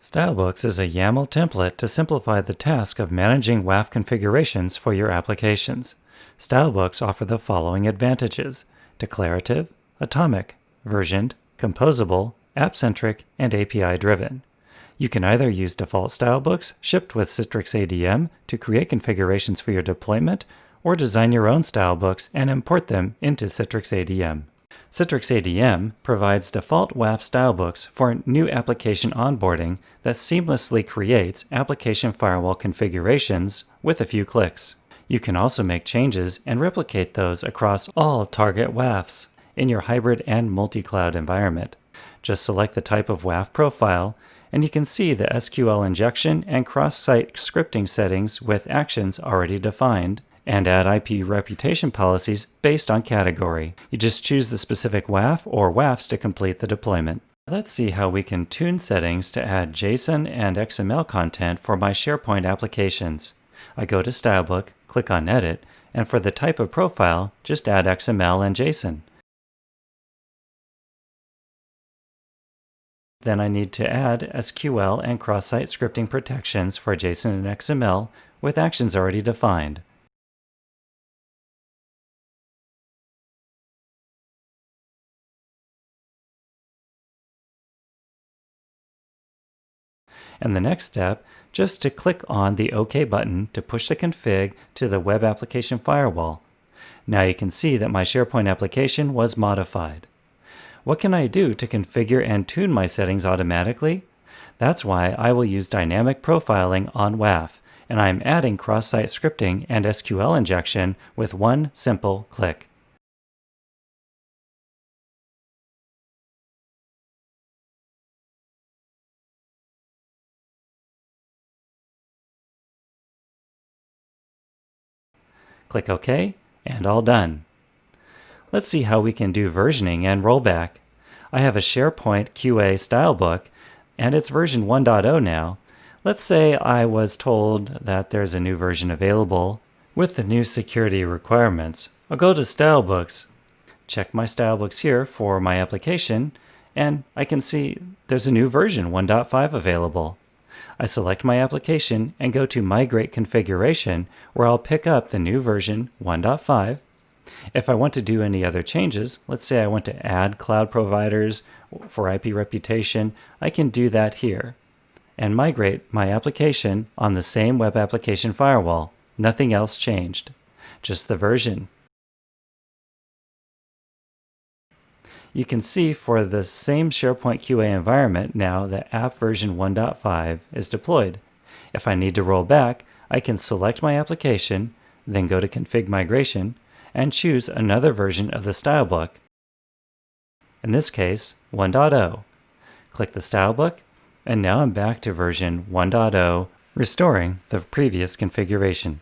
Stylebooks is a YAML template to simplify the task of managing WAF configurations for your applications. Stylebooks offer the following advantages: declarative, atomic, versioned, composable, app-centric, and API-driven. You can either use default stylebooks shipped with Citrix ADM to create configurations for your deployment, or design your own stylebooks and import them into Citrix ADM. Citrix ADM provides default WAF Stylebooks for new application onboarding that seamlessly creates application firewall configurations with a few clicks. You can also make changes and replicate those across all target WAFs in your hybrid and multi-cloud environment. Just select the type of WAF profile, and you can see the SQL injection and cross-site scripting settings with actions already defined, and add IP reputation policies based on category. You just choose the specific WAF or WAFs to complete the deployment. Let's see how we can tune settings to add JSON and XML content for my Sharepoint applications. I go to Stylebook, click on Edit, and for the type of profile, just add XML and JSON. Then I need to add SQL and cross-site scripting protections for JSON and XML with actions already defined. And the next step, just to click on the OK button to push the config to the web application firewall. Now you can see that my Sharepoint application was modified. What can I do to configure and tune my settings automatically? That's why I will use dynamic profiling on WAF, and I'm adding cross-site scripting and SQL injection with one simple click. Click OK, and all done. Let's see how we can do versioning and rollback. I have a Sharepoint QA stylebook, and it's version 1.0 now. Let's say I was told that there's a new version available with the new security requirements. I'll go to Stylebooks, check my stylebooks here for my application, and I can see there's a new version 1.5 available. I select my application and go to Migrate Configuration, where I'll pick up the new version 1.5. If I want to do any other changes, let's say I want to add cloud providers for IP reputation, I can do that here and migrate my application on the same web application firewall. Nothing else changed, just the version. You can see for the same Sharepoint QA environment now that app version 1.5 is deployed. If I need to roll back, I can select my application, then go to Config Migration, and choose another version of the stylebook. In this case, 1.0. Click the stylebook, and now I'm back to version 1.0, restoring the previous configuration.